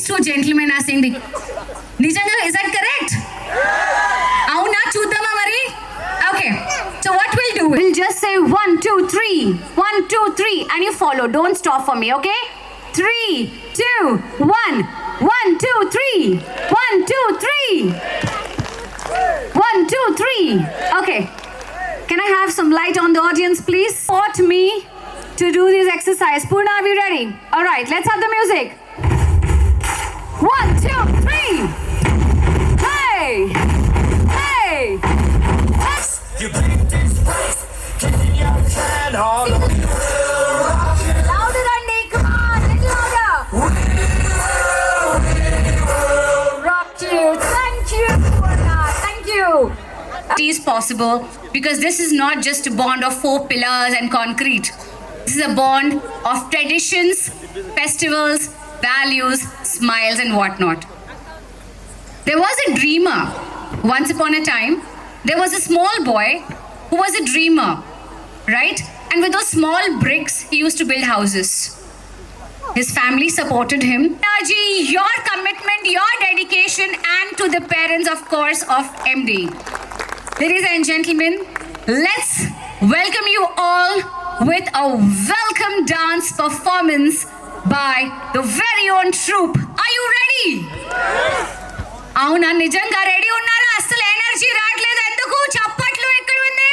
two gentlemen are saying the Nijanga, is that correct? Auna chuddama mari? Okay. So what we'll do, we'll just say 1, 2, 3. 1, 2, 3 and you follow. Don't stop for me, okay? 3, 2, 1. 1, 2, 3. 1, 2, 3. 1, 2, 3. Okay. Can I have some light on the audience, please? Support me to do this exercise. Purna, are we ready? All right, let's have the music. 1, 2, 3. Hey! Hey! You bring this place, kicking your can hard. Louder, Andy. Come on, a little louder. Rock you. Thank you, Purna. Thank you. It is possible because this is not just a bond of 4 pillars and concrete. This is a bond of traditions, festivals, values, smiles and whatnot. There was a dreamer. Once upon a time, there was a small boy who was a dreamer, right? And with those small bricks, he used to build houses. His family supported him. Raji, your commitment, your dedication, and to the parents, of course, of MD. Ladies and gentlemen, let's welcome you all with a welcome dance performance by the very own troupe. Are you ready? Avuna nijanga ready unnara? Assalu energy raatledu enduku? Chappatlu ekkada undi?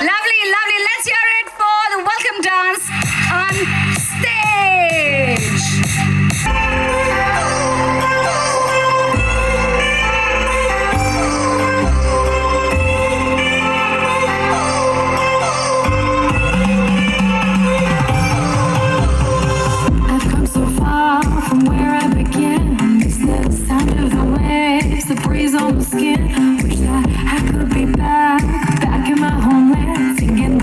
Lovely, lovely. Let's hear it for the welcome dance on stage. From where I began, it's the sound of the waves, the breeze on the skin. Wish that I could be back in my homeland, singing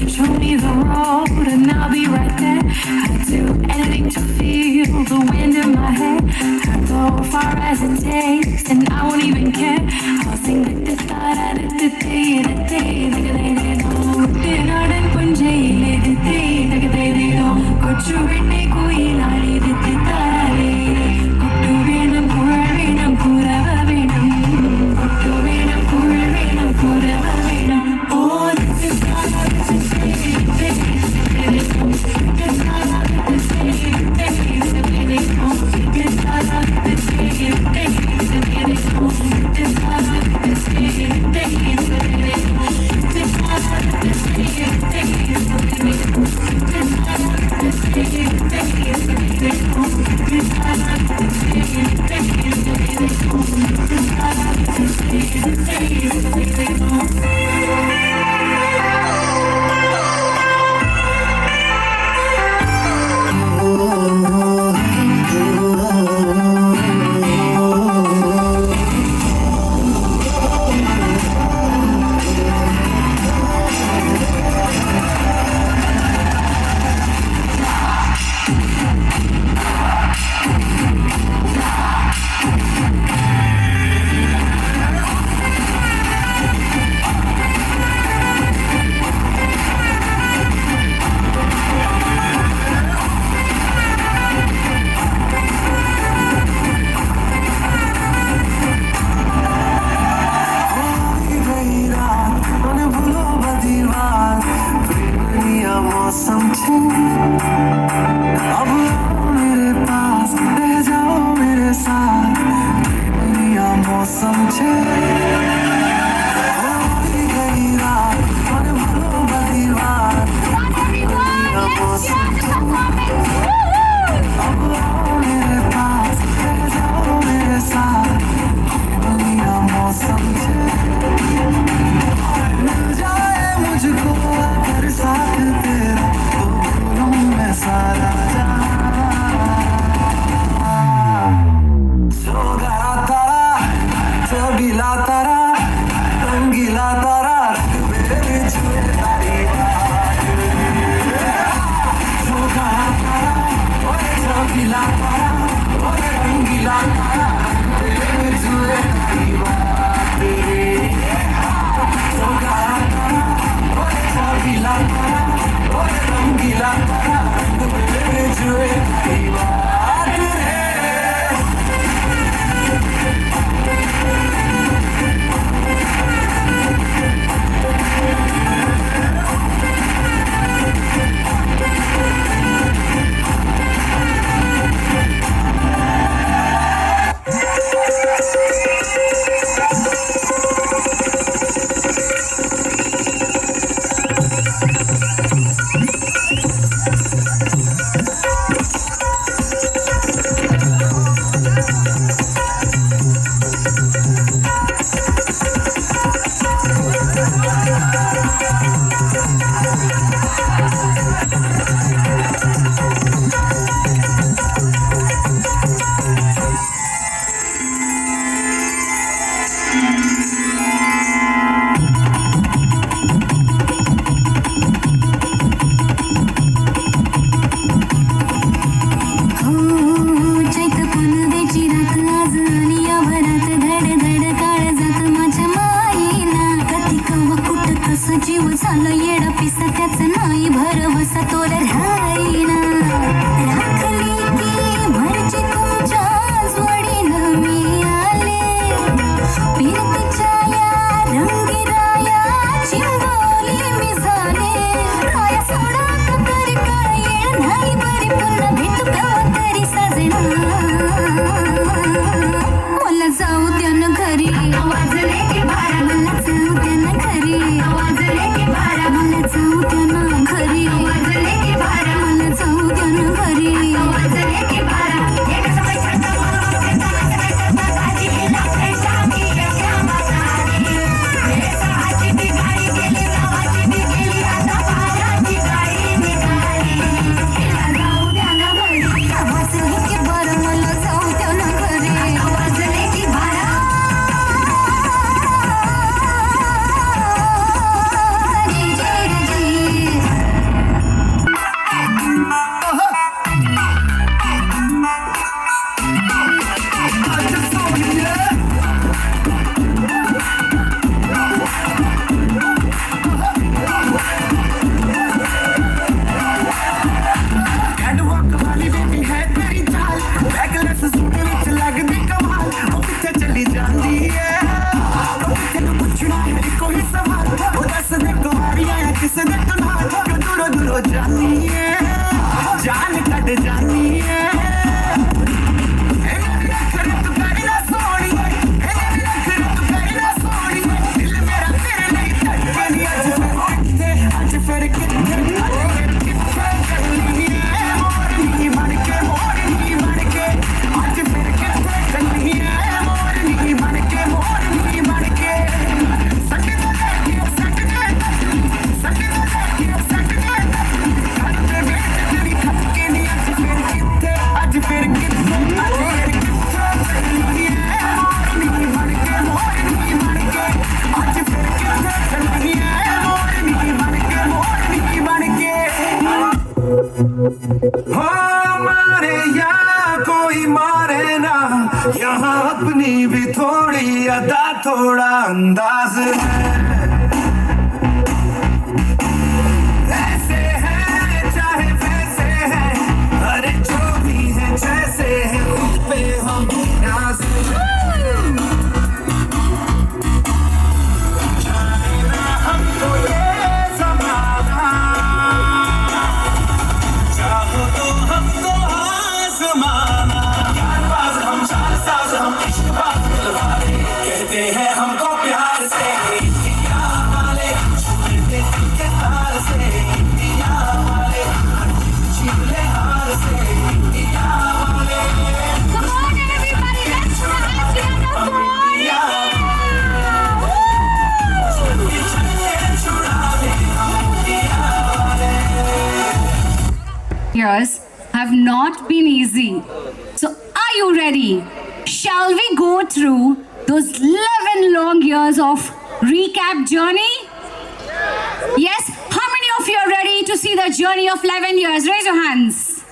show me the road and I'll be right there. I'd do anything to feel the wind in my hair. I'd go far as it takes and I won't even care. I'll sing So gaya tara, so gila tara. नाही भरवसा तोर राहीना राखली की मर्जी तुमच्या जोडीनं मी आले फिरतीच्या या रंगीराया चिंबोली मी झाले राया सोडा तरी काय येळ नाही बरी पुन्हा भेटू केव्हा तरी साजना मला जाऊ द्या ना घरी वाजले की बारा मला जाऊ द्या ना घरी वाजले की बारा मला जाऊ द्या ना घरी वाजले की बारा मला जाऊ द्या ना घरी वाजले की बारा हमारे यहाँ कोई मारे ना यहाँ अपनी भी थोड़ी अदा थोड़ा अंदाज है ऐसे है चाहे वैसे है अरे जो भी है जैसे है खुद पे हम नाज जाने ना हमको ये ज़माना चाहो तो हमको आज़माना ज्ञानबाज हम चालसाज हम इश्कबाज दिलवाले कहते हैं हमको प्यार से इंडिया वाले छूटे दिल के तार से इंडिया वाले छीले हार से इंडिया वाले Come on everybody, let's dance together for India ये चलते छुड़ावे हम इंडिया वाले Years have not been easy. So, are you ready? Shall we go through those 11 long years of recap journey? Yes? How many of you are ready to see the journey of 11 years? Raise your hands.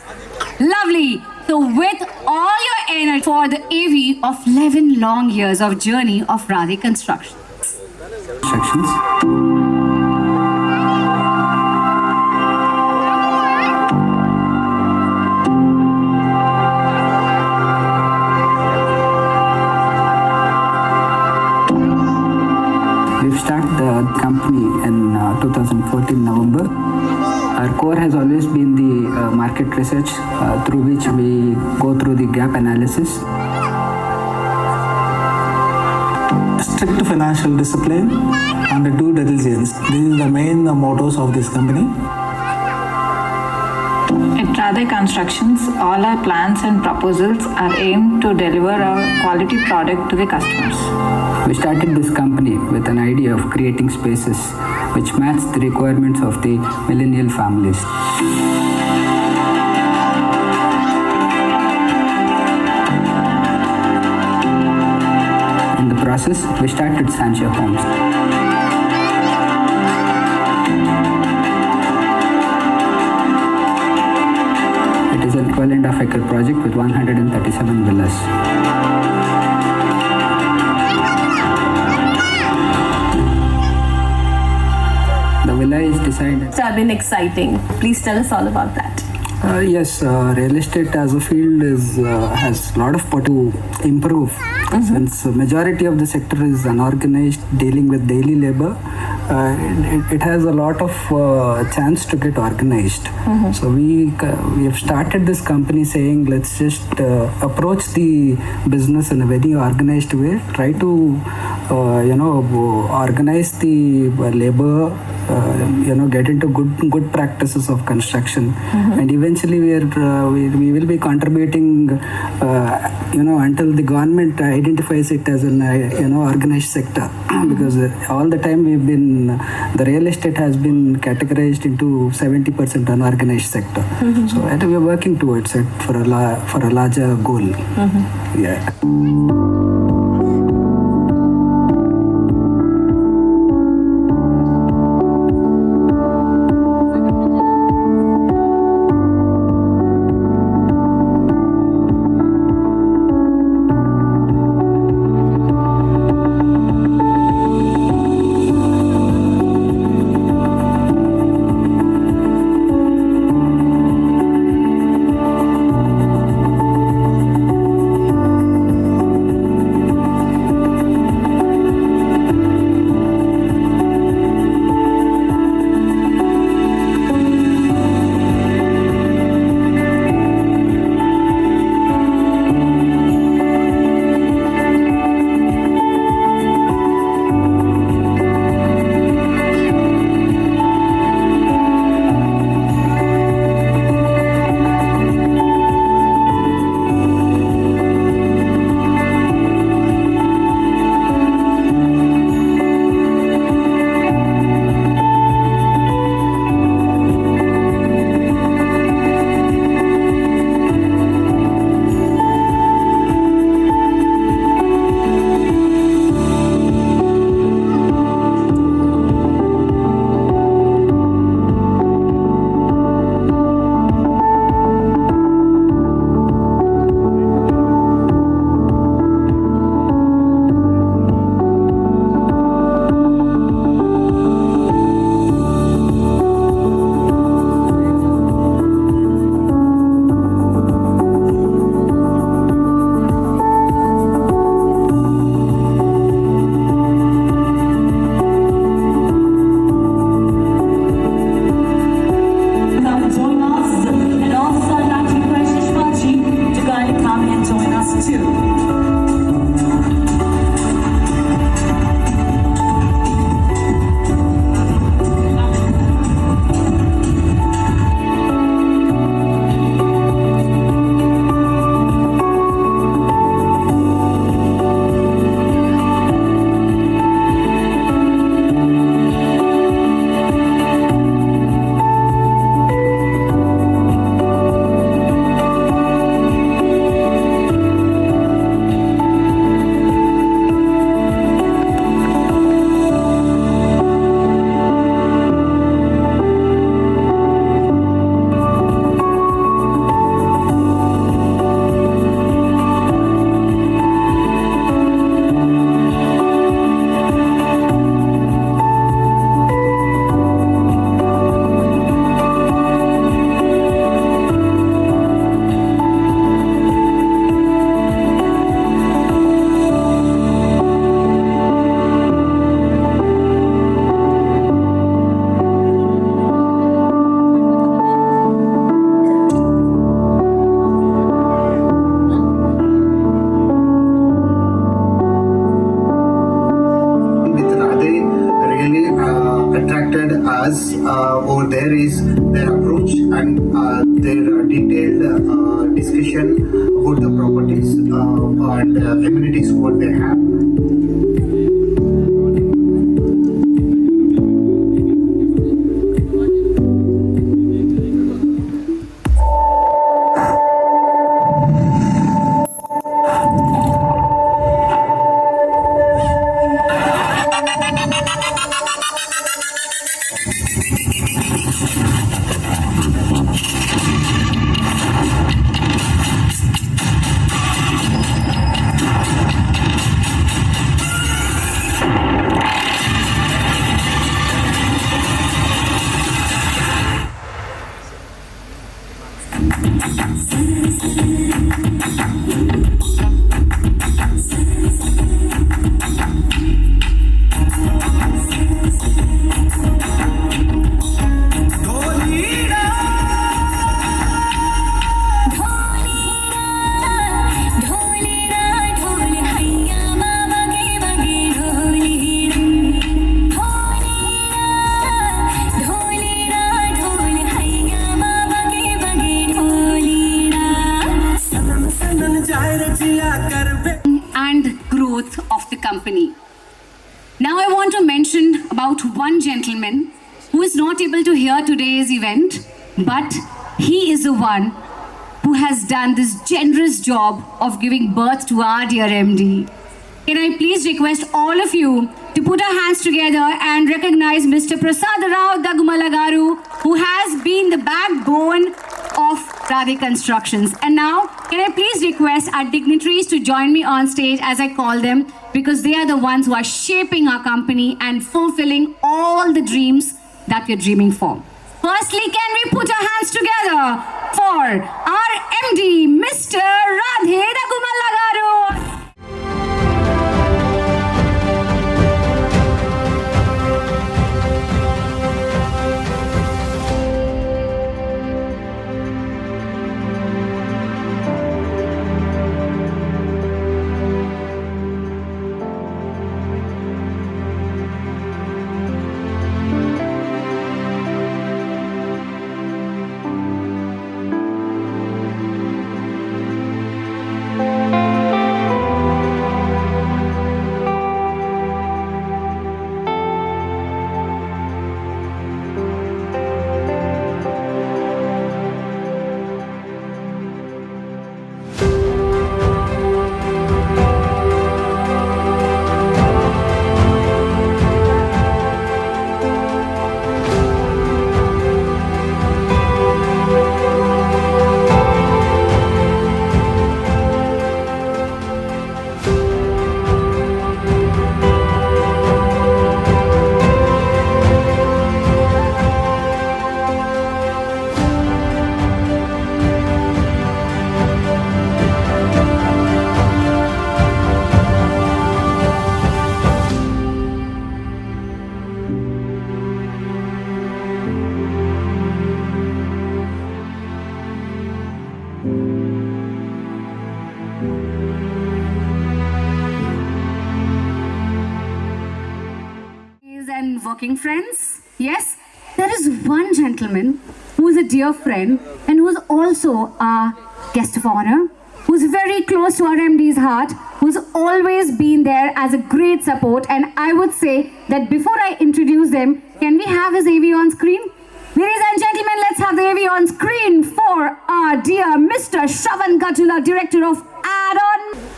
Lovely. So, with all your energy for the AV of 11 long years of journey of Radhey Construction. Sections. We've started the company in 2014 November. Our core has always been the market research through which we go through the gap analysis. Strict financial discipline and due diligence. These are the main mottos of this company. At Radhey Constructions, all our plans and proposals are aimed to deliver a quality product to the customers. We started this company with an idea of creating spaces which match the requirements of the millennial families. In the process, we started Sancho Homes. It is an equivalent of acre project with 137 villas. The villa is designed. Have been exciting. Please tell us all about that. Yes, real estate as a field has a lot of potential to improve. Since majority of the sector is unorganized, dealing with daily labor, it has a lot of chance to get organized. So we have started this company saying let's just approach the business in a very organized way. Try to organize the labor. Get into good practices of construction, and eventually we will be contributing. Until the government identifies it as an organized sector, because all the time the real estate has been categorized into 70% unorganized sector. So I think we are working towards it for a larger goal. Yeah. over there is their approach and their detailed discussion about the properties and amenities what they have. And growth of the company. Now I want to mention about one gentleman who is not able to hear today's event, but he is the one who has done this generous job of giving birth to our dear MD. Can I please request all of you to put our hands together and recognize Mr. Prasad Rao Dagumalagaru, who has been the backbone of Radhey Constructions. And now, can I please request our dignitaries to join me on stage as I call them, because they are the ones who are shaping our company and fulfilling all the dreams that we're dreaming for. Firstly, can we put our hands together for our MD, Mr. Radhey Dagumalagaru? And working friends, yes, there is one gentleman who is a dear friend and who is also a guest of honor, who is very close to our MD's heart, who's always been there as a great support. And I would say that before I introduce them, can we have his AV on screen? Ladies and gentlemen, let's have the AV on screen for our dear Mr. Shravan Gatula, Director of Add-on.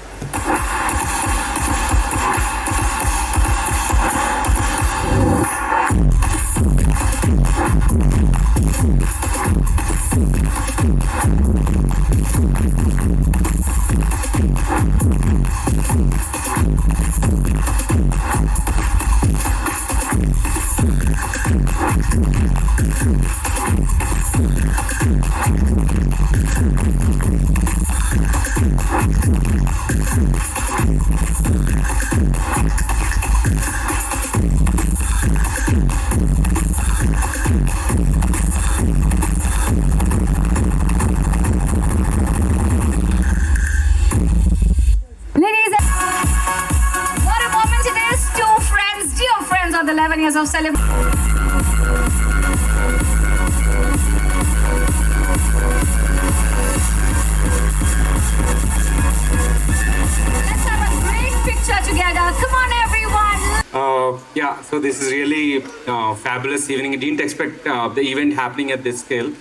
Of the 11 years of celebration. Let's have a great picture together. Come on, everyone. Yeah, so this is really fabulous evening. I didn't expect the event happening at this scale.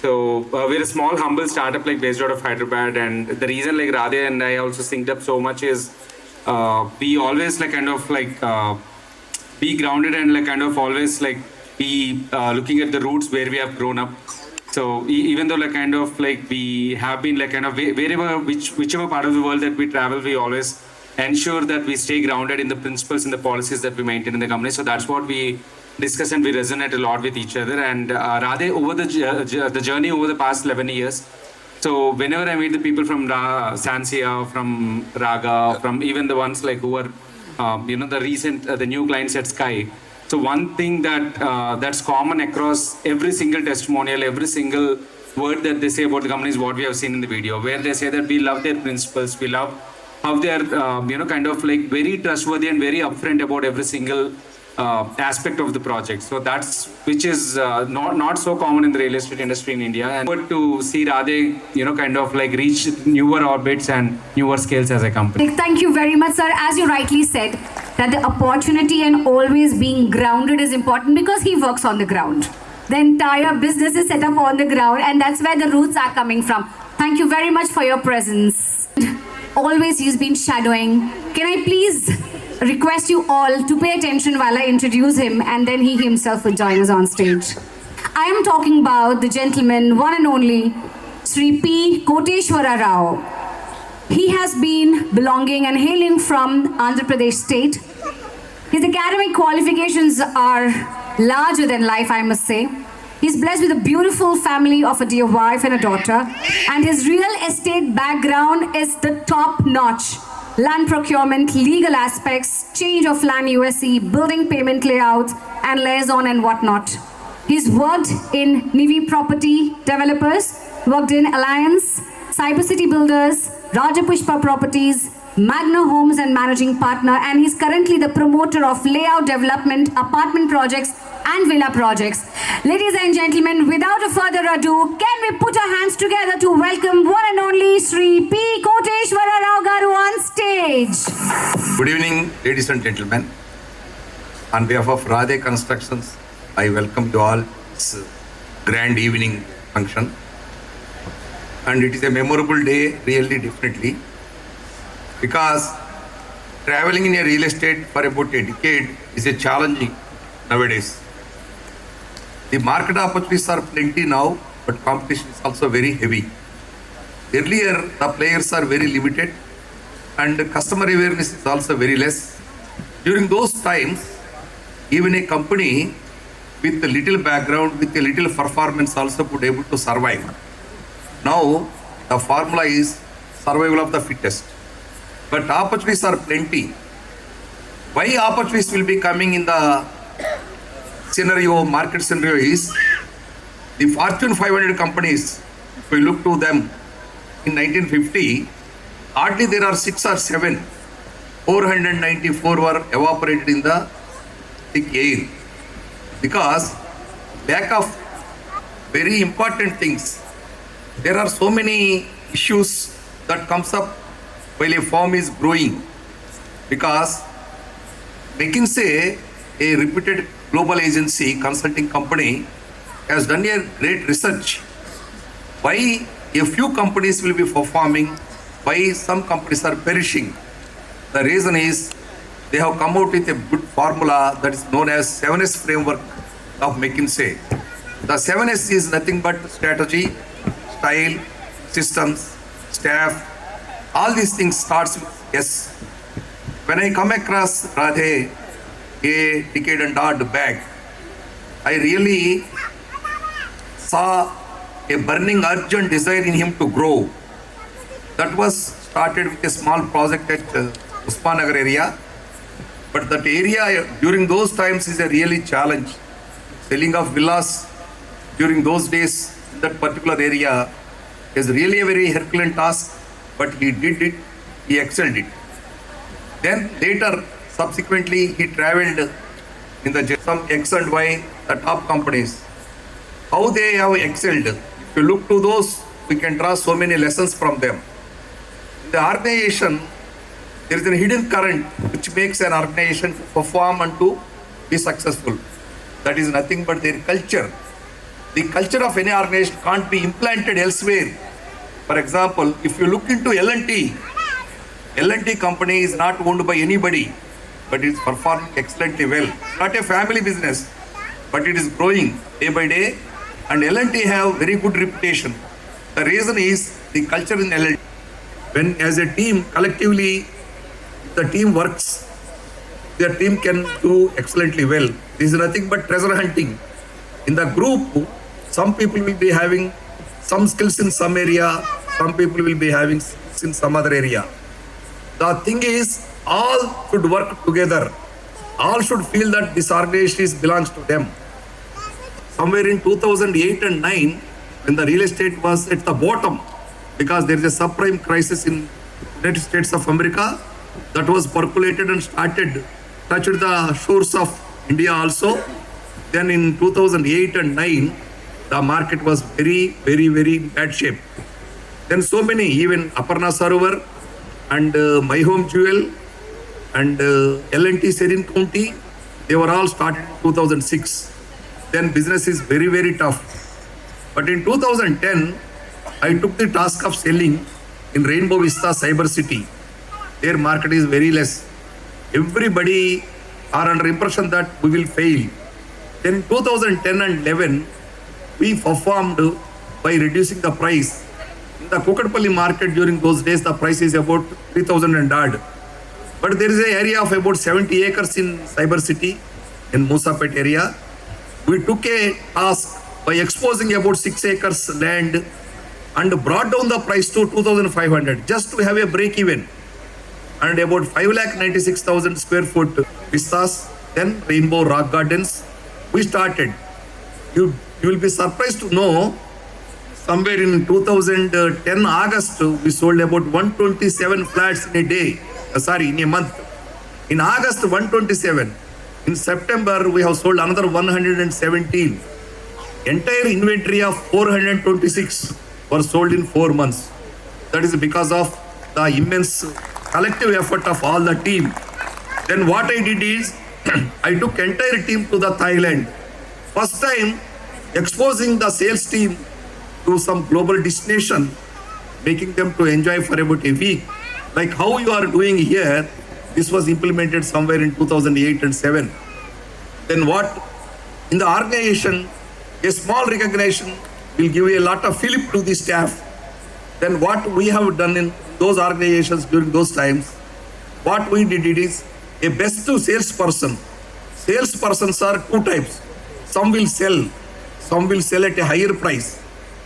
So we're a small, humble startup like based out of Hyderabad, and the reason like Radhey and I also synced up so much is we always like kind of like be grounded and like kind of always like be looking at the roots where we have grown up. So even though like kind of like we have been like kind of wherever whichever part of the world that we travel, we always ensure that we stay grounded in the principles and the policies that we maintain in the company. So that's what we discuss and we resonate a lot with each other. And Radhey, over the journey over the past 11 years, So whenever I meet the people from Sansia, from Raga, from even the ones like who are, the new clients at Sky. So one thing that's common across every single testimonial, every single word that they say about the company is what we have seen in the video, where they say that we love their principles, we love how they are, kind of like very trustworthy and very upfront about every single aspect of the project. So that's which is not so common in the real estate industry in India. And good to see Radhey, kind of like reach newer orbits and newer scales as a company. Thank you very much, sir. As you rightly said, that the opportunity and always being grounded is important because he works on the ground. The entire business is set up on the ground, and that's where the roots are coming from. Thank you very much for your presence. Always he's been shadowing. Can I please request you all to pay attention while I introduce him, and then he himself will join us on stage. I am talking about the gentleman, one and only, Sri P. Koteshwara Rao. He has been belonging and hailing from Andhra Pradesh state. His academic qualifications are larger than life, I must say. He's blessed with a beautiful family of a dear wife and a daughter, and his real estate background is the top notch. Land procurement, legal aspects, change of land USC, building payment layouts, and liaison and whatnot. He's worked in Nivi Property Developers, worked in Alliance, Cyber City Builders, Rajapushpa Properties, Magna Homes and Managing Partner, and he's currently the promoter of layout development, apartment projects, and villa projects. Ladies and gentlemen, without a further ado, can we put our hands together to welcome one and only Sri P. Koteshwara Rao Garu on stage. Good evening, ladies and gentlemen. On behalf of Radhey Constructions, I welcome you all this grand evening function. And it is a memorable day, really, definitely, because traveling in a real estate for about a decade is a challenging nowadays. The market opportunities are plenty now, but competition is also very heavy. Earlier, the players are very limited and customer awareness is also very less. During those times, even a company with a little background, with a little performance also could able to survive. Now, the formula is survival of the fittest. But opportunities are plenty. Why opportunities will be coming in the market scenario is the Fortune 500 companies, if we look to them in 1950, hardly there are 6 or 7. 494 were evaporated in the thick air. Because lack of very important things, there are so many issues that comes up while a firm is growing. Because McKinsey, a reputed global agency, consulting company, has done a great research. Why a few companies will be performing, why some companies are perishing. The reason is they have come out with a good formula that is known as 7S framework of McKinsey. The 7S is nothing but strategy, style, systems, staff, all these things starts with S. When I come across Radhey a decade and odd back, I really saw a burning urgent desire in him to grow. That was started with a small project at Uspanagar area. But that area during those times is a really challenge. Selling of villas during those days in that particular area is really a very Herculean task, but he did it, he excelled it. Then later, subsequently, he traveled in the some X and Y, the top companies. How they have excelled. If you look to those, we can draw so many lessons from them. In the organization, there is a hidden current which makes an organization perform and to be successful. That is nothing but their culture. The culture of any organization can't be implanted elsewhere. For example, if you look into L&T company is not owned by anybody, but it is performing excellently well. Not a family business, but it is growing day by day, and L&T have very good reputation. The reason is the culture in L&T. When as a team, collectively, the team works, their team can do excellently well. This is nothing but treasure hunting. In the group, some people will be having some skills in some area, some people will be having skills in some other area. The thing is, all should work together. All should feel that this organization belongs to them. Somewhere in 2008 and 9, when the real estate was at the bottom, because there is a subprime crisis in United States of America, that was percolated and touched the shores of India also. Then in 2008 and 9, the market was very, very, very bad shape. Then so many, even Aparna Sarovar and My Home Jewel and L&T Serin County, they were all started in 2006. Then business is very, very tough. But in 2010, I took the task of selling in Rainbow Vista Cyber City. Their market is very less. Everybody are under impression that we will fail. Then in 2010 and 11, we performed by reducing the price. In the Kukatpalli market during those days, the price is about 3,000 and odd. But there is an area of about 70 acres in Cyber City, in Musapet area. We took a task by exposing about 6 acres land and brought down the price to 2,500 just to have a break even. And about 5,96,000 square foot vistas, then Rainbow Rock Gardens, we started. You will be surprised to know, somewhere in 2010 August, we sold about 127 flats in a day, in a month. In August, 127. In September, we have sold another 117. Entire inventory of 426 were sold in 4 months. That is because of the immense collective effort of all the team. Then what I did is, I took entire team to the Thailand. First time exposing the sales team to some global destination, making them to enjoy for about a week. Like how you are doing here, this was implemented somewhere in 2008 and 7. Then what? In the organization, a small recognition will give a lot of fillip to the staff. Then what we have done in those organizations during those times, what we did it is a best salesperson. Salespersons are two types. Some will sell at a higher price.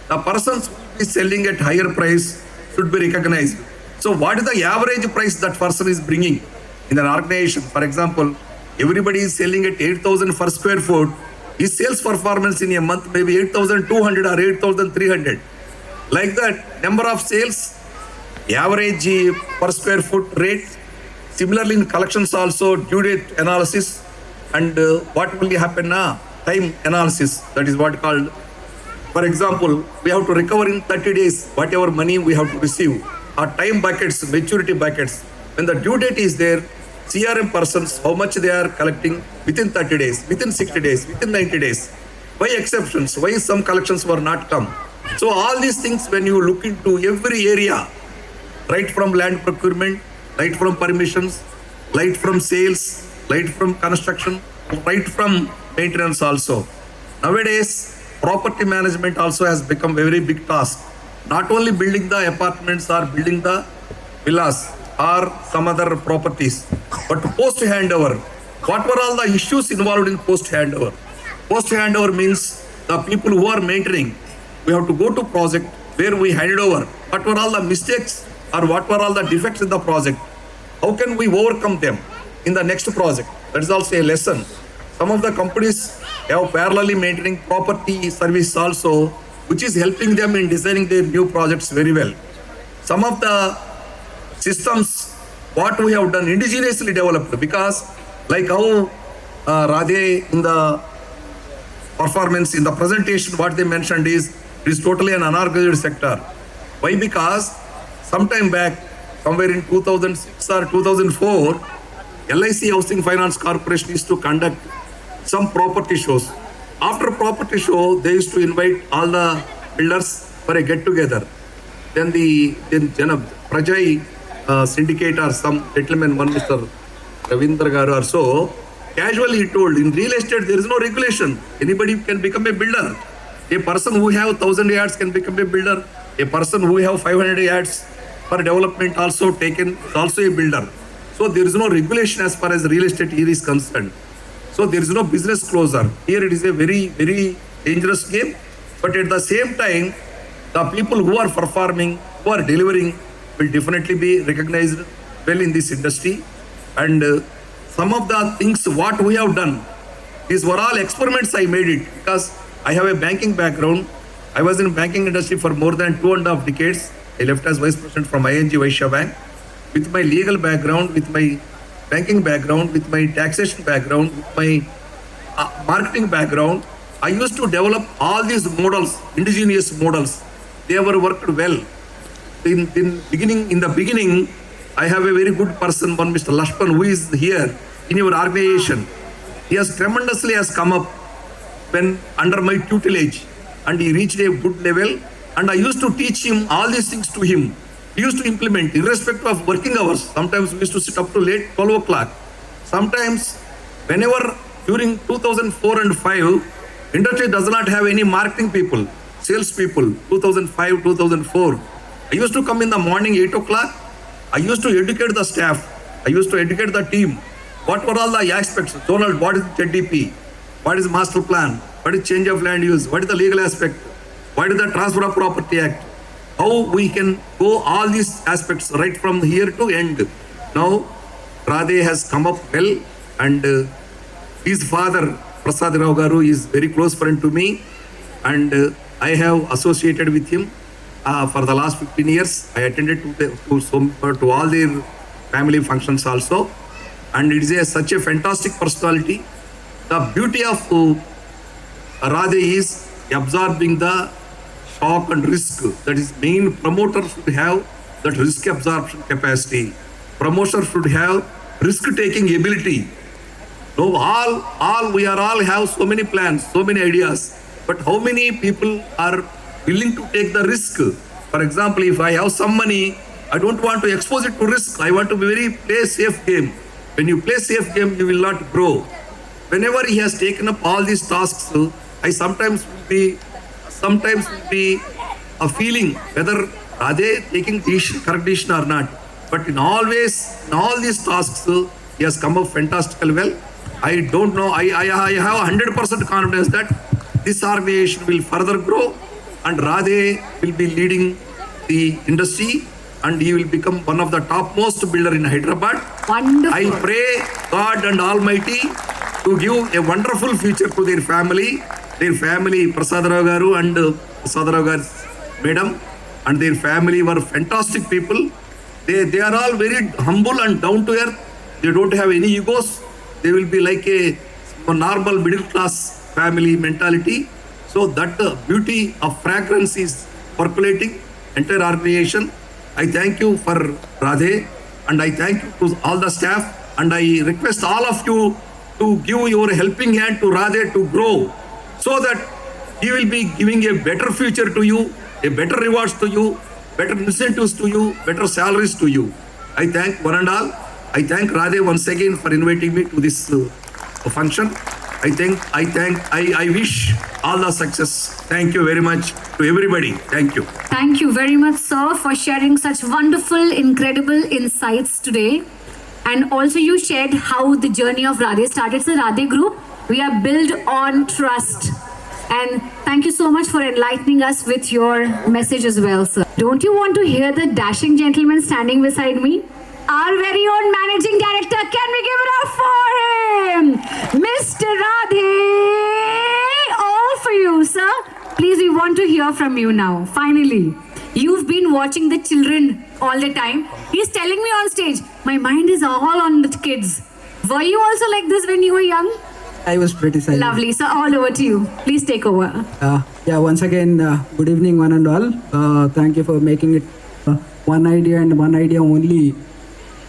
The persons who will be selling at higher price should be recognized. So what is the average price that person is bringing in an organization? For example, everybody is selling at 8,000 per square foot. His sales performance in a month may be 8,200 or 8,300. Like that, number of sales, average per square foot rate. Similarly, in collections also, due date analysis and what will happen now? Time analysis. That is what called. For example, we have to recover in 30 days whatever money we have to receive. Our time buckets, maturity buckets. When the due date is there, CRM persons, how much they are collecting within 30 days, within 60 days, within 90 days. Why exceptions? Why some collections were not come? So all these things, when you look into every area, right from land procurement, right from permissions, right from sales, right from construction, right from maintenance also. Nowadays, property management also has become a very big task. Not only building the apartments or building the villas or some other properties, but post handover. What were all the issues involved in post handover? Post handover means the people who are maintaining, we have to go to project where we handed over. What were all the mistakes or what were all the defects in the project? How can we overcome them in the next project? That is also a lesson. Some of the companies have parallelly maintaining property service also, which is helping them in designing their new projects very well. Some of the systems, what we have done indigenously developed, because like how Radhey in the performance in the presentation, what they mentioned is it is totally an unorganized sector. Why? Because sometime back, somewhere in 2006 or 2004, LIC Housing Finance Corporation used to conduct some property shows. After property show, they used to invite all the builders for a get-together. Then Prajai syndicate or some gentleman, one Mr. Ravindra Garu or so, casually he told, in real estate there is no regulation. Anybody can become a builder. A person who have 1,000 yards can become a builder. A person who have 500 yards for development also taken is also a builder. So there is no regulation as far as real estate here is concerned. So there is no business closure. Here it is a very, very dangerous game. But at the same time, The people who are performing, who are delivering will definitely be recognized well in this industry. And some of the things what we have done, these were all experiments I made it because I have a banking background. I was in banking industry for more than 2.5 decades. I left as vice president from ING Vaishya Bank. With my legal background, with my banking background, with my taxation background, with my marketing background, I used to develop all these models, indigenous models. They were worked well. In the beginning, I have a very good person, one Mr. Lashpan, who is here in your organization. He has tremendously come up when under my tutelage, and he reached a good level. And I used to teach him all these things to him. He used to implement irrespective of working hours. Sometimes we used to sit up to late 12 o'clock. Sometimes whenever during 2004 and 5, industry does not have any marketing people, sales people, 2005, 2004. I used to come in the morning 8 o'clock. I used to educate the staff. I used to educate the team. What were all the aspects? Zonal, what is ZDP? What is master plan? What is change of land use? What is the legal aspect? What is the Transfer of Property Act? How we can go all these aspects right from here to end. Now, Radhey has come up well, and his father, Prasad Rao Garu, is very close friend to me, and I have associated with him for the last 15 years. I attended to all their family functions also, and it is such a fantastic personality. The beauty of Radhey is absorbing the shock and risk. That is, main promoter should have that risk absorption capacity. Promoter should have risk-taking ability. No, we all have so many plans, so many ideas, but how many people are willing to take the risk? For example, if I have some money, I don't want to expose it to risk. I want to play safe game. When you play safe game, you will not grow. Whenever he has taken up all these tasks, I sometimes will be a feeling whether are they taking correct decision or not. But in all these tasks, he has come up fantastically well. I don't know. I have 100% confidence that this organization will further grow, and Radhey will be leading the industry, and he will become one of the topmost builder in Hyderabad. Wonderful. I pray God and Almighty to give a wonderful future to their family, Prasad Rao Garu and Prasad Rao Garu's madam, and their family were fantastic people. They are all very humble and down to earth. They don't have any egos. They will be like a normal middle class family mentality. So that beauty of fragrance is percolating entire organization. I thank you for Radhey, and I thank you to all the staff, and I request all of you to give your helping hand to Radhey to grow, so that he will be giving a better future to you, a better rewards to you, better incentives to you, better salaries to you. I thank one and all. I thank Radhey once again for inviting me to this function. I wish all the success. Thank you very much to everybody. Thank you. Thank you very much, sir, for sharing such wonderful, incredible insights today. And also you shared how the journey of Radhey started. So Radhey Group, we are built on trust. And thank you so much for enlightening us with your message as well, sir. Don't you want to hear the dashing gentleman standing beside me? Our very own managing director. Can we give it up for him? Mr. Radhey, all for you, sir. Please, we want to hear from you now. Finally, you've been watching the children all the time. He's telling me on stage, my mind is all on the kids. Were you also like this when you were young? I was pretty silent. Lovely. So all over to you. Please take over. Once again, good evening one and all. Thank you for making it one idea and one idea only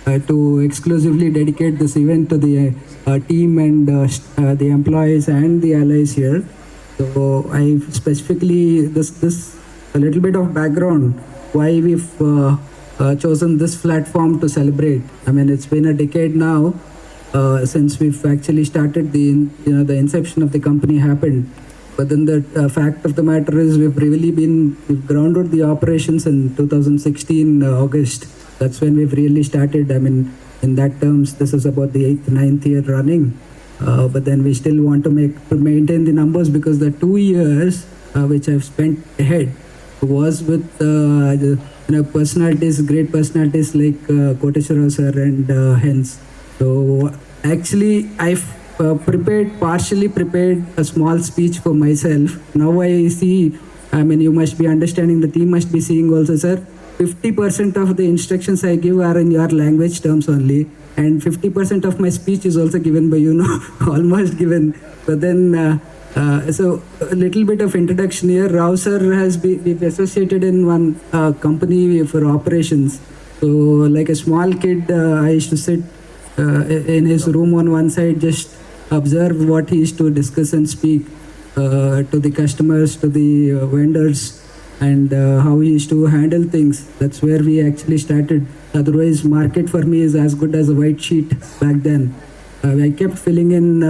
to exclusively dedicate this event to the team and the employees and the allies here. So I specifically, this a little bit of background why we've chosen this platform to celebrate. I mean, it's been a decade now since we've actually started the inception of the company happened. But then the fact of the matter is we've grounded the operations in 2016 August. That's when we've really started. I mean, in that terms, this is about the 8th, 9th year running. But then we still want to maintain the numbers because the 2 years which I've spent ahead was with personalities, great personalities like Koteshwara sir and hence. So actually, I've partially prepared a small speech for myself. Now I see, I mean, you must be understanding, the team must be seeing also, sir. 50% of the instructions I give are in your language terms only, and 50% of my speech is also given by almost given. But then, so a little bit of introduction here. Rao sir has been associated in one company for operations. So like a small kid, I used to sit in his room on one side, just observe what he used to discuss and speak to the customers, to the vendors, and how he used to handle things. That's where we actually started. Otherwise, market for me is as good as a white sheet back then. I kept filling in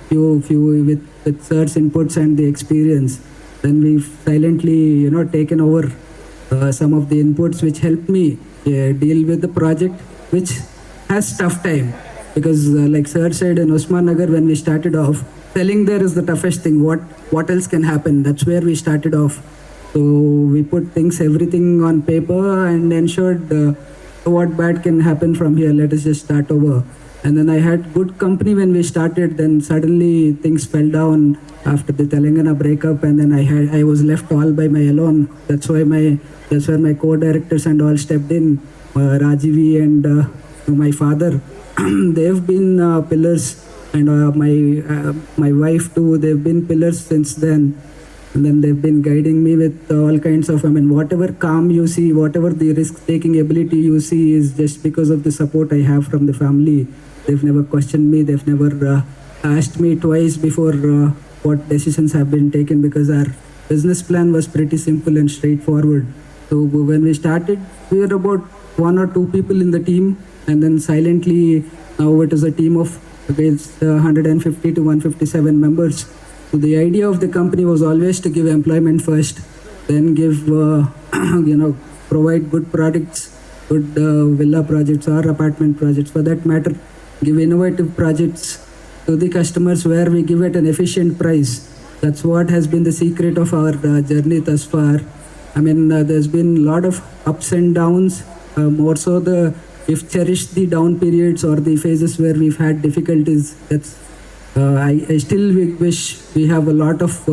few with sir's inputs and the experience. Then we've silently, taken over some of the inputs which helped me deal with the project, which has tough time. Because like sir said, in Usman Nagar, when we started off, selling there is the toughest thing. What else can happen? That's where we started off. So we put everything on paper and ensured what bad can happen from here. Let us just start over. And then I had good company when we started. Then suddenly things fell down after the Telangana breakup, and then I was left all by my alone. That's where my co-directors and all stepped in. Rajivi and my father, they've been pillars, and my wife too. They've been pillars since then. And then they've been guiding me with all kinds of, whatever calm you see, whatever the risk-taking ability you see is just because of the support I have from the family. They've never questioned me. They've never asked me twice before what decisions have been taken, because our business plan was pretty simple and straightforward. So when we started, we were about 1 or 2 people in the team, and then silently now it is a team of 150 to 157 members. So the idea of the company was always to give employment first, then give, provide good products, good villa projects or apartment projects for that matter, give innovative projects to the customers where we give it an efficient price. That's what has been the secret of our journey thus far. There's been a lot of ups and downs, more so we've cherished the down periods or the phases where we've had difficulties. I still wish we have a lot of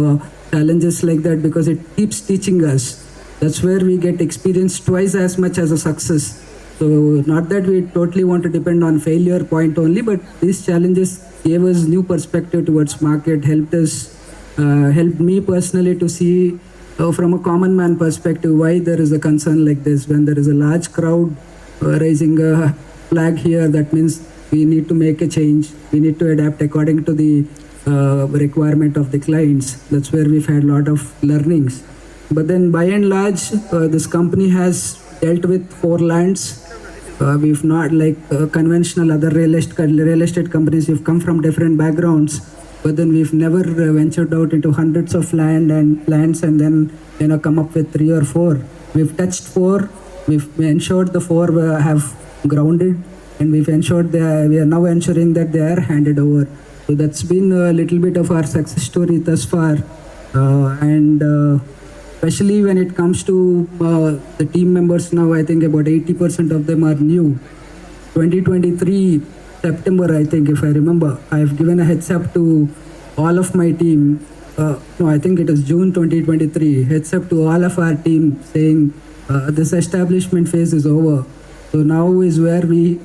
challenges like that, because it keeps teaching us. That's where we get experience twice as much as a success. So not that we totally want to depend on failure point only, but these challenges gave us new perspective towards market, helped me personally to see from a common man perspective why there is a concern like this. When there is a large crowd raising a flag here, that means we need to make a change. We need to adapt according to the requirement of the clients. That's where we've had a lot of learnings. But then by and large, this company has dealt with 4 lands. We've not like conventional other real estate companies. We've come from different backgrounds, but then we've never ventured out into hundreds of lands and then come up with 3 or 4. We've touched 4. We've ensured the 4 have grounded, and we've ensured we are now ensuring that they are handed over. So that's been a little bit of our success story thus far, and especially when it comes to the team members now, I think about 80% of them are new. 2023 September, I think, if I remember, I've given a heads up to all of my team. No, I think it is June 2023. Heads up to all of our team saying this establishment phase is over. So now is where we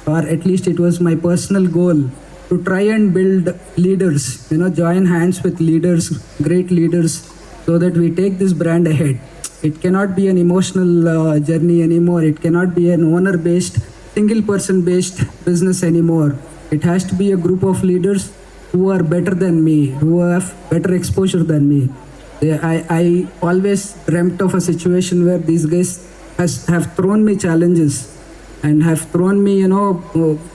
or at least it was my personal goal to try and build leaders, join hands with leaders, great leaders, so that we take this brand ahead. It cannot be an emotional journey anymore. It cannot be an owner-based, single-person-based business anymore. It has to be a group of leaders who are better than me, who have better exposure than me. I always dreamt of a situation where these guys have thrown me challenges and have thrown me,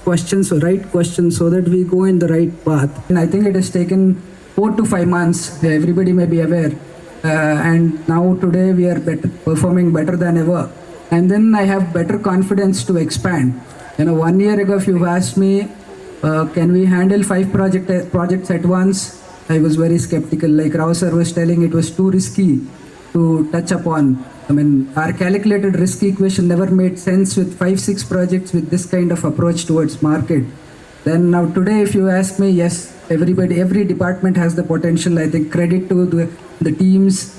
questions, right questions, so that we go in the right path. And I think it has taken 4 to 5 months. Everybody may be aware. And now today we are performing better than ever. And then I have better confidence to expand. 1 year ago, if you asked me, can we handle 5 projects at once? I was very skeptical. Like Rao sir was telling, it was too risky. to touch upon. I mean, our calculated risk equation never made sense with 5-6 projects with this kind of approach towards market. Then now today, if you ask me, yes, every department has the potential. I think credit to the teams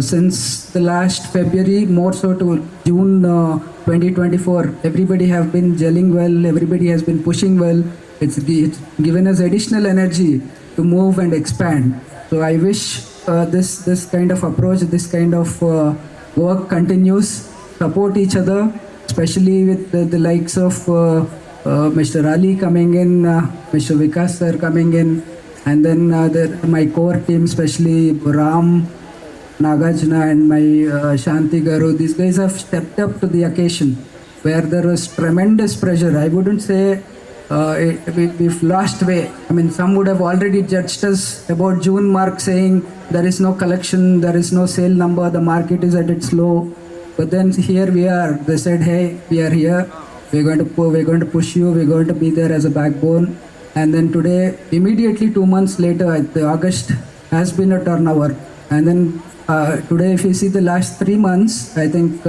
since the last February, more so to June 2024. Everybody have been gelling well. Everybody has been pushing well. It's given us additional energy to move and expand. So I wish this kind of approach, this kind of work continues. Support each other, especially with the likes of Mr. Ali coming in, Mr. Vikas sir coming in, and then my core team, especially Ram, Nagarjuna and my Shanti Garu. These guys have stepped up to the occasion where there was tremendous pressure. I wouldn't say we've lost way. I mean, some would have already judged us about June mark saying there is no collection, there is no sale number, the market is at its low. But then here we are. They said, hey, we are here. We're going to push you. We're going to be there as a backbone. And then today, immediately 2 months later, August has been a turnover. And then today, if you see the last 3 months, I think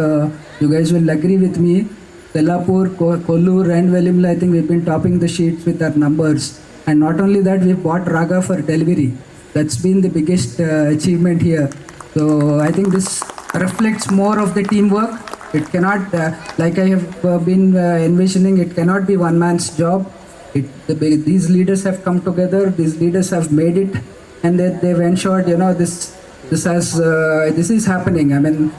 you guys will agree with me. Tellapur, Kollur and Velimla, I think we've been topping the sheets with our numbers. And not only that, we've bought Raga for delivery. That's been the biggest achievement here. So I think this reflects more of the teamwork. It cannot, like I have been envisioning, it cannot be one man's job. These leaders have come together, these leaders have made it, and they've ensured, this is happening. I mean,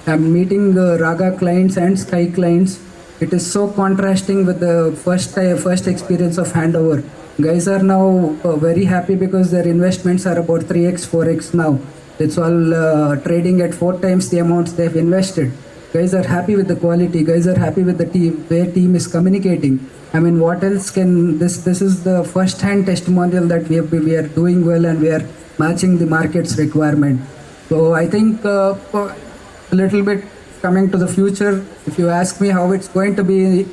I'm meeting Raga clients and Sky clients. It is so contrasting with the first experience of handover. Guys are now very happy because their investments are about 3x, 4x now. It's all trading at 4 times the amounts they've invested. Guys are happy with the quality. Guys are happy with the team. Their team is communicating. I mean, what else can this is the first-hand testimonial that we are doing well and we are matching the market's requirement. So I think a little bit coming to the future, if you ask me how it's going to be,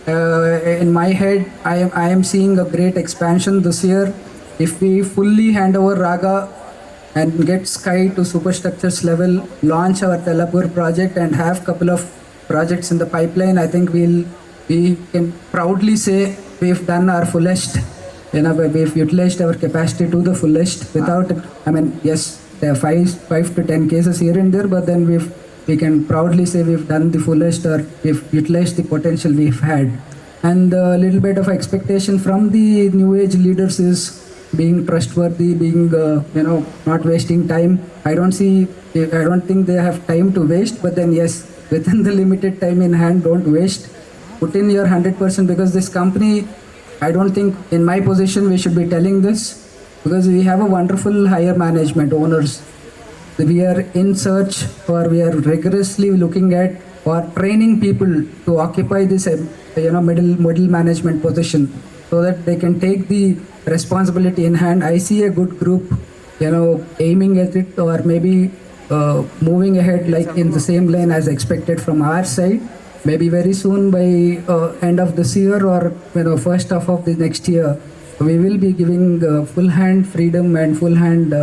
in my head, I am seeing a great expansion this year. If we fully hand over Raga and get Sky to superstructures level, launch our Tellapur project and have couple of projects in the pipeline, I think we can proudly say we've done our fullest. We've utilized our capacity to the fullest without, I mean, yes, there are 5 to 10 cases here and there, but then we can proudly say we've done the fullest or we've utilized the potential we've had. And a little bit of expectation from the new age leaders is being trustworthy, being, not wasting time. I don't think they have time to waste, but then yes, within the limited time in hand, don't waste. Put in your 100% because this company, I don't think in my position we should be telling this because we have a wonderful higher management owners. We are in search or we are rigorously looking at or training people to occupy this, middle management position so that they can take the responsibility in hand. I see a good group, aiming at it or maybe moving ahead like in the same lane as expected from our side. Maybe very soon by end of this year or first half of the next year, we will be giving full hand freedom and full hand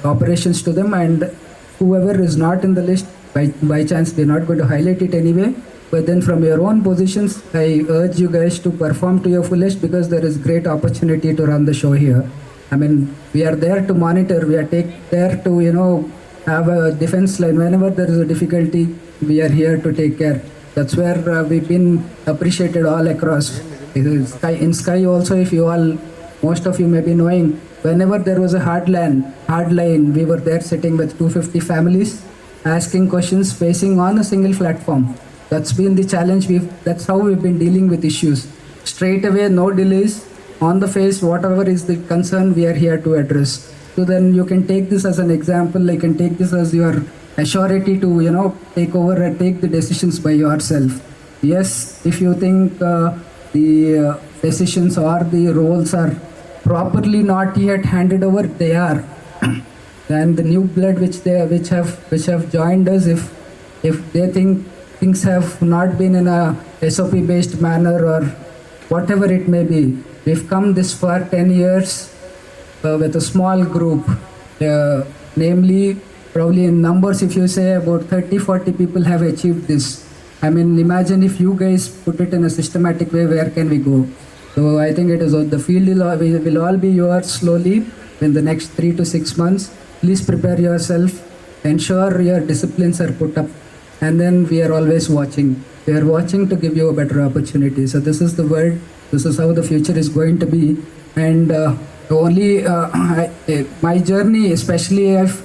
operations to them, and whoever is not in the list, by chance we're not going to highlight it anyway, but then from your own positions, I urge you guys to perform to your fullest because there is great opportunity to run the show here. I mean, we are there to monitor, we are there to, have a defense line. Whenever there is a difficulty, we are here to take care. That's where we've been appreciated all across. In Sky also, if you all, most of you may be knowing, whenever there was a hard line, we were there sitting with 250 families, asking questions, facing on a single platform. That's been the challenge. That's how we've been dealing with issues. Straight away, no delays, on the face, whatever is the concern, we are here to address. So then you can take this as an example, you can take this as your assurity to, take over and take the decisions by yourself. Yes, if you think the decisions or the roles are properly not yet handed over, they are. And the new blood which have joined us, if they think things have not been in a SOP based manner or whatever it may be, we've come this far 10 years with a small group, namely probably in numbers, if you say about 30-40 people have achieved this. I mean, imagine if you guys put it in a systematic way, where can we go? So I think it is the field will all be yours slowly in the next 3 to 6 months. Please prepare yourself, ensure your disciplines are put up, and then we are always watching. We are watching to give you a better opportunity. So this is the word. This is how the future is going to be. And my journey, especially, I've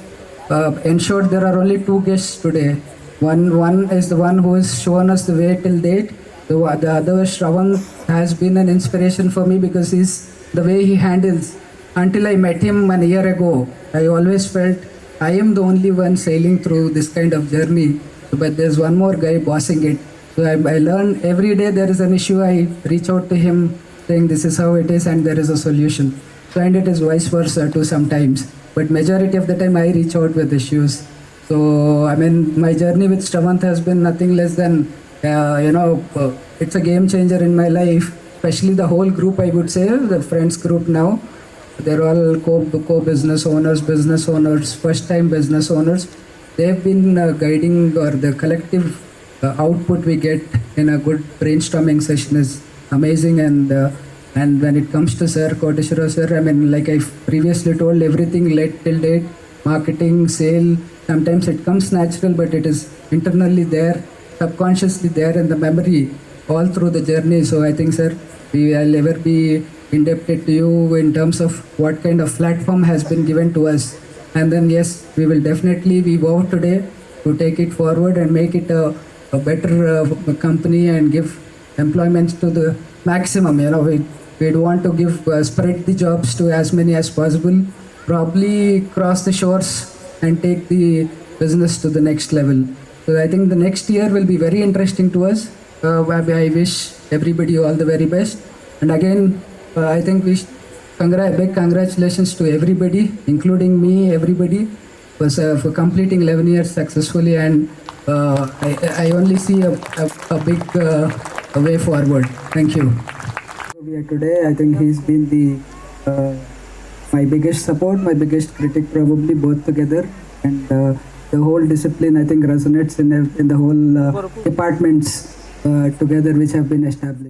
ensured there are only 2 guests today. One is the one who has shown us the way till date. The other, Shravan, has been an inspiration for me because the way he handles. Until I met him 1 year ago, I always felt I am the only one sailing through this kind of journey. But there's one more guy bossing it. So I learn every day there is an issue. I reach out to him saying this is how it is and there is a solution. So, and it is vice versa too sometimes. But majority of the time I reach out with issues. So I mean, my journey with Shravant has been nothing less than, it's a game changer in my life. Especially the whole group, I would say, the friends group now. They're all co-business owners, first-time business owners. They've been guiding, or the collective output we get in a good brainstorming session is amazing. And when it comes to Sir Koteshwara Sir, I mean, like I previously told, everything led till date, marketing, sale, sometimes it comes natural, but it is internally there, subconsciously there in the memory all through the journey. So I think, sir, we will ever be indebted to you in terms of what kind of platform has been given to us. And then, yes, we will definitely, we vow today to take it forward and make it a better company and give employment to the maximum. We'd want to give, spread the jobs to as many as possible, probably cross the shores and take the business to the next level. So I think the next year will be very interesting to us. I wish everybody all the very best. And again, I think big congratulations to everybody, including me, everybody, for completing 11 years successfully. And I only see a big way forward. Thank you. We are today, I think he's been my biggest support, my biggest critic, probably, both together. And the whole discipline, I think, resonates in the whole departments together which have been established.